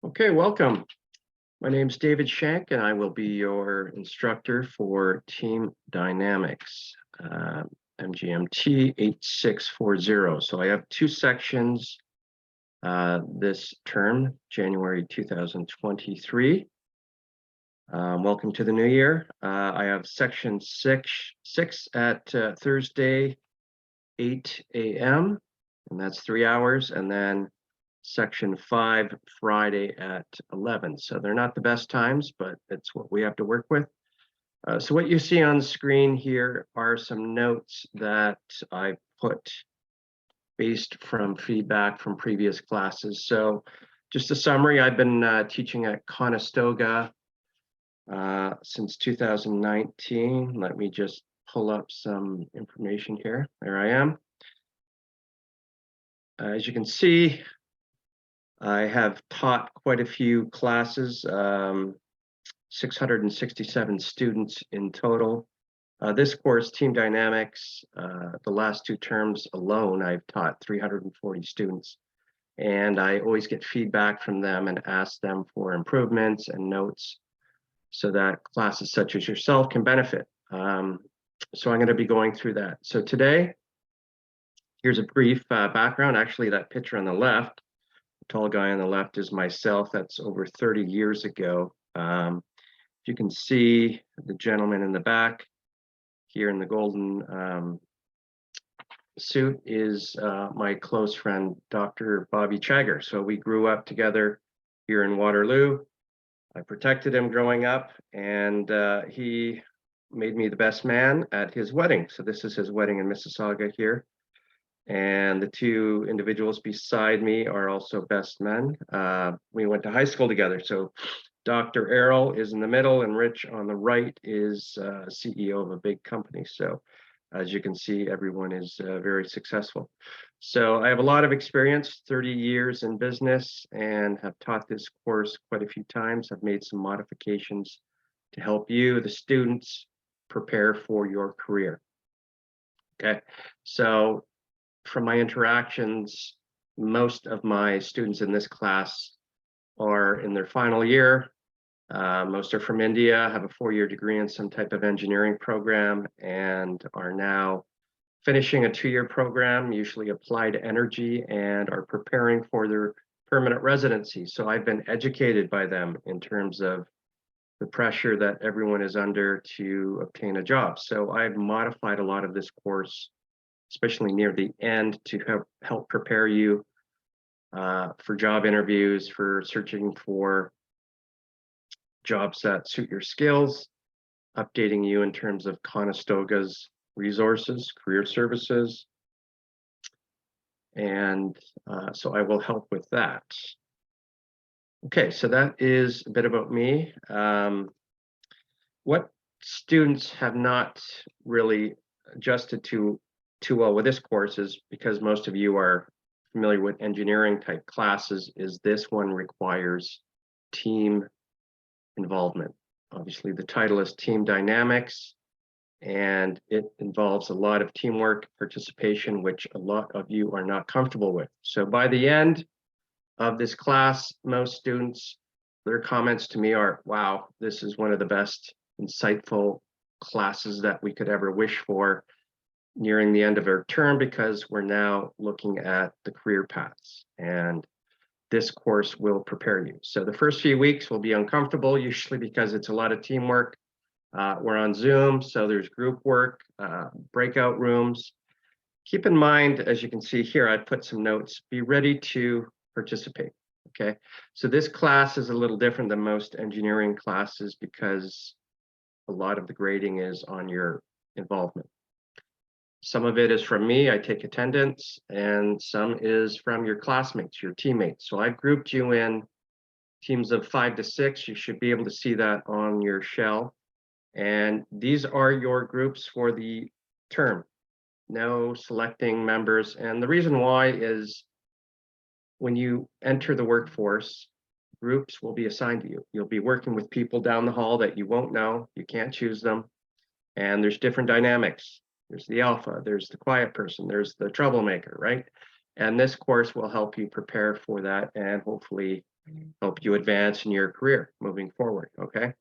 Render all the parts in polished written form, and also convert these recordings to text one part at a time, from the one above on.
Okay, welcome. My name's David Schenk, and I will be your instructor for Team Dynamics, MGMT 8640. So I have two sections this term, January 2023. Welcome to the new year. I have section six at Thursday, 8 a.m., and that's 3 hours, and then section 5 Friday at 11. So they're not the best times, but it's what we have to work with. So what you see on the screen here are some notes that I put based from feedback from previous classes. So just a summary, I've been teaching at Conestoga since 2019. Let me just pull up some information here. There I am. As you can see, I have taught quite a few classes, 667 students in total. This course, Team Dynamics, the last two terms alone, I've taught 340 students. And I always get feedback from them and ask them for improvements and notes so that classes such as yourself can benefit. So I'm going to be going through that. So today, here's a brief background. Actually, that picture on the left, tall guy on the left is myself. That's over 30 years ago. You can see the gentleman in the back here in the golden suit is my close friend, Dr. Bobby Chagger. So we grew up together here in Waterloo. I protected him growing up, and he made me the best man at his wedding. So this is his wedding in Mississauga here. And the two individuals beside me are also best men. We went to high school together. So Dr. Errol is in the middle, and Rich on the right is CEO of a big company. So as you can see, everyone is very successful. So I have a lot of experience, 30 years in business, and have taught this course quite a few times. I've made some modifications to help you, the students, prepare for your career. Okay, so from my interactions, most of my students in this class are in their final year. Most are from India, have a 4-year degree in some type of engineering program, and are now finishing a 2-year program, usually applied energy, and are preparing for their permanent residency. So I've been educated by them in terms of the pressure that everyone is under to obtain a job. So I've modified a lot of this course, especially near the end, to help prepare you for job interviews, for searching for jobs that suit your skills, updating you in terms of Conestoga's resources, career services. And so I will help with that. Okay, so that is a bit about me. What students have not really adjusted to too well with this course is, because most of you are familiar with engineering type classes, is this one requires team involvement. Obviously, the title is Team Dynamics, and it involves a lot of teamwork, participation, which a lot of you are not comfortable with. So by the end of this class, most students, their comments to me are, wow, this is one of the best insightful classes that we could ever wish for nearing the end of our term, because we're now looking at the career paths, and this course will prepare you. So the first few weeks will be uncomfortable, usually because it's a lot of teamwork. We're on Zoom, so there's group work, breakout rooms. Keep in mind, as you can see here, I put some notes, be ready to participate, okay? So this class is a little different than most engineering classes because a lot of the grading is on your involvement. Some of it is from me, I take attendance, and some is from your classmates, your teammates. So I've grouped you in teams of 5 to 6. You should be able to see that on your shell. And these are your groups for the term. No selecting members. And the reason why is when you enter the workforce, groups will be assigned to you. You'll be working with people down the hall that you won't know, you can't choose them. And there's different dynamics. There's the alpha, there's the quiet person, there's the troublemaker, right? And this course will help you prepare for that and hopefully help you advance in your career moving forward, okay?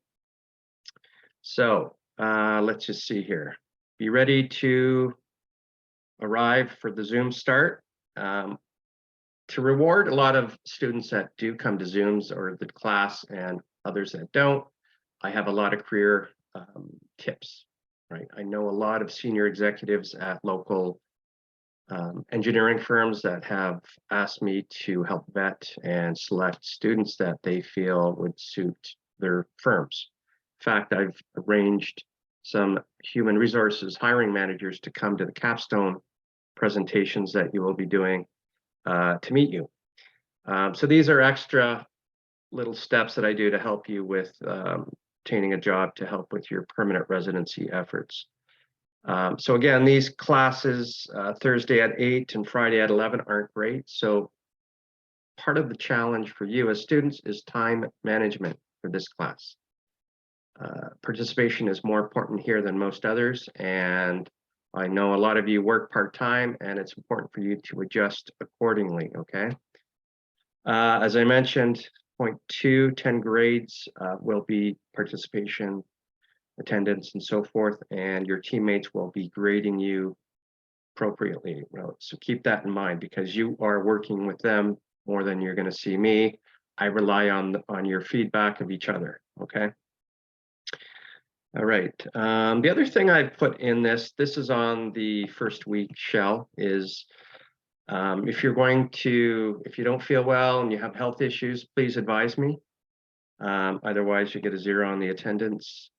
So let's just see here. Be ready to arrive for the Zoom start. To reward a lot of students that do come to Zooms or the class and others that don't, I have a lot of career tips, right? I know a lot of senior executives at local engineering firms that have asked me to help vet and select students that they feel would suit their firms. In fact, I've arranged some human resources hiring managers to come to the capstone presentations that you will be doing to meet you. So these are extra little steps that I do to help you with obtaining a job to help with your permanent residency efforts. So again, these classes Thursday at 8 and Friday at 11 aren't great. So part of the challenge for you as students is time management for this class. Participation is more important here than most others, and I know a lot of you work part-time, and it's important for you to adjust accordingly, okay? As I mentioned, point 2, 10 grades will be participation, attendance, and so forth, and your teammates will be grading you appropriately. So keep that in mind because you are working with them more than you're going to see me. I rely on your feedback of each other, okay? All right. The other thing I put in this is on the first week shell, is if you don't feel well and you have health issues, please advise me. Otherwise, you get a 0 on the attendance.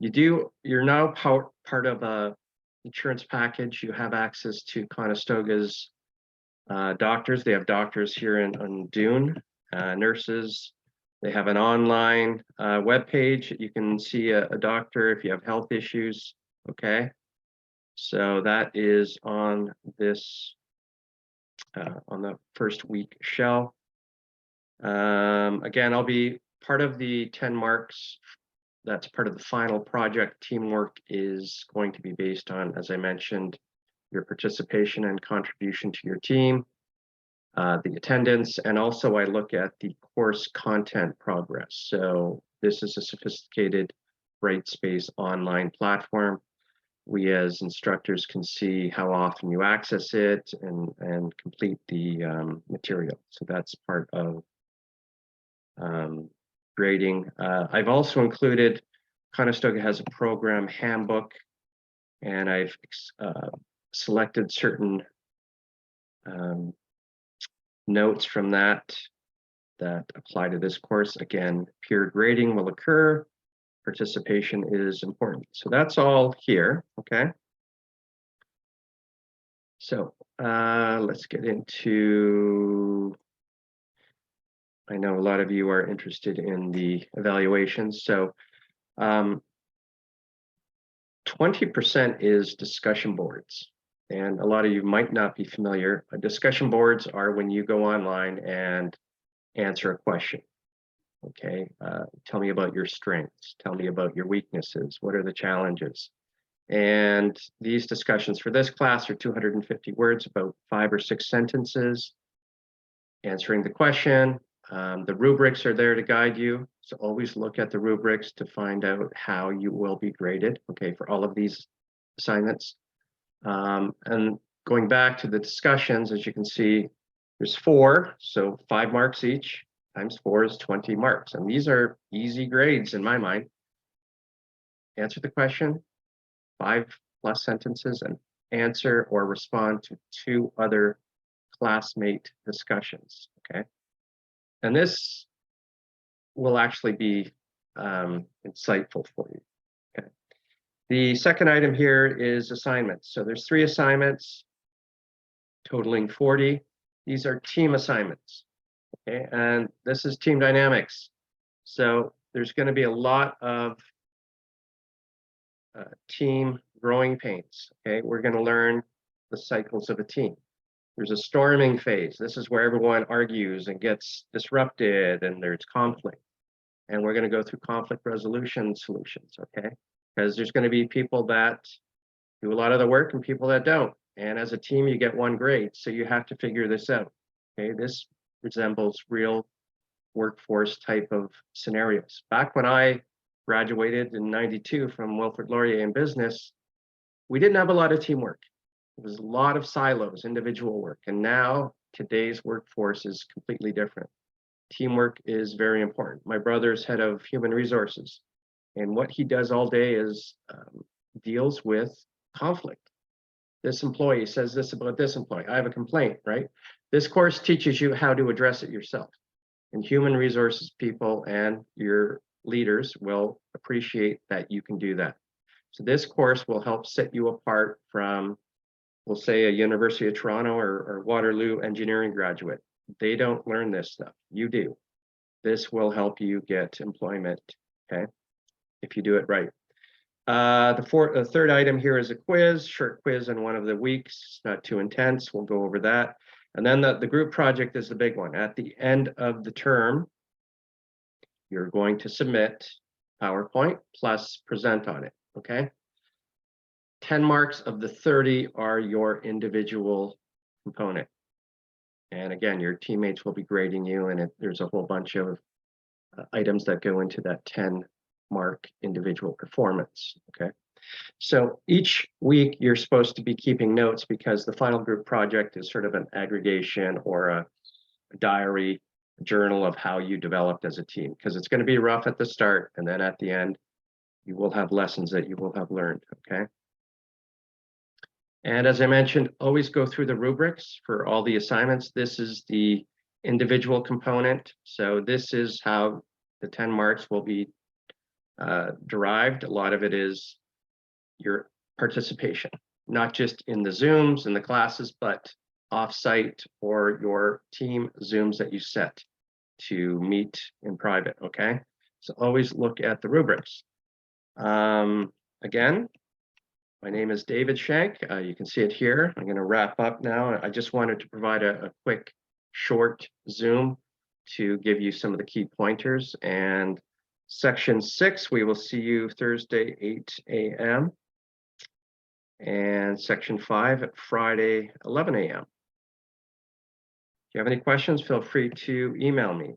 You're now part of a insurance package. You have access to Conestoga's doctors. They have doctors here in Dune, nurses. They have an online web page. You can see a doctor if you have health issues, okay? So that is on this, on the first week shell. Again, I'll be part of the 10 marks. That's part of the final project. Teamwork is going to be based on, as I mentioned, your participation and contribution to your team, the attendance, and also I look at the course content progress. So this is a sophisticated Brightspace online platform. We as instructors can see how often you access it and complete the material. So that's part of grading. I've also included, Conestoga has a program handbook, and I've selected certain notes from that apply to this course. Again, peer grading will occur. Participation is important. So that's all here, okay? So let's get into, I know a lot of you are interested in the evaluations. So 20% is discussion boards. And a lot of you might not be familiar. Discussion boards are when you go online and answer a question. Okay, tell me about your strengths. Tell me about your weaknesses. What are the challenges? And these discussions for this class are 250 words, about 5 or 6 sentences, answering the question. The rubrics are there to guide you. So always look at the rubrics to find out how you will be graded, okay, for all of these assignments. And going back to the discussions, as you can see, there's 4, so 5 marks each, times 4 is 20 marks. And these are easy grades in my mind. Answer the question, 5+ sentences, and answer or respond to 2 other classmate discussions, okay? And this will actually be insightful for you, okay? The second item here is assignments. So there's 3 assignments totaling 40. These are team assignments, okay? And this is team dynamics. So there's going to be a lot of team growing pains, okay? We're going to learn the cycles of a team. There's a storming phase. This is where everyone argues and gets disrupted and there's conflict. And we're going to go through conflict resolution solutions, okay? Because there's going to be people that do a lot of the work and people that don't. And as a team, you get 1 grade. So you have to figure this out. Okay, this resembles real workforce type of scenarios. Back when I graduated in 92 from Wilfrid Laurier in business, we didn't have a lot of teamwork. It was a lot of silos, individual work. And now today's workforce is completely different. Teamwork is very important. My brother's head of human resources, and what he does all day is deals with conflict. This employee says this about this employee. I have a complaint, right? This course teaches you how to address it yourself. And human resources people and your leaders will appreciate that you can do that. So this course will help set you apart from, we'll say, a University of Toronto or Waterloo engineering graduate. They don't learn this stuff. You do. This will help you get employment, okay, if you do it right. The third item here is a quiz, short quiz in one of the weeks, not too intense. We'll go over that. And then the group project is the big one. At the end of the term, you're going to submit PowerPoint plus present on it, okay? 10 marks of the 30 are your individual component. And again, your teammates will be grading you, and there's a whole bunch of items that go into that 10-mark individual performance, okay? So each week you're supposed to be keeping notes, because the final group project is sort of an aggregation or a diary journal of how you developed as a team, because it's going to be rough at the start, and then at the end you will have lessons that you will have learned, okay? And as I mentioned, always go through the rubrics for all the assignments. This is the individual component. So this is how the 10 marks will be derived. A lot of it is your participation, not just in the Zooms and the classes, but offsite or your team Zooms that you set to meet in private, okay? So always look at the rubrics. Again, my name is David Schenk. You can see it here. I'm going to wrap up now. I just wanted to provide a quick, short Zoom to give you some of the key pointers. And section 6, we will see you Thursday, 8 a.m. And section 5 at Friday, 11 a.m. If you have any questions, feel free to email me.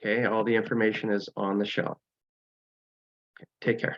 Okay, all the information is on the shelf. Okay, take care.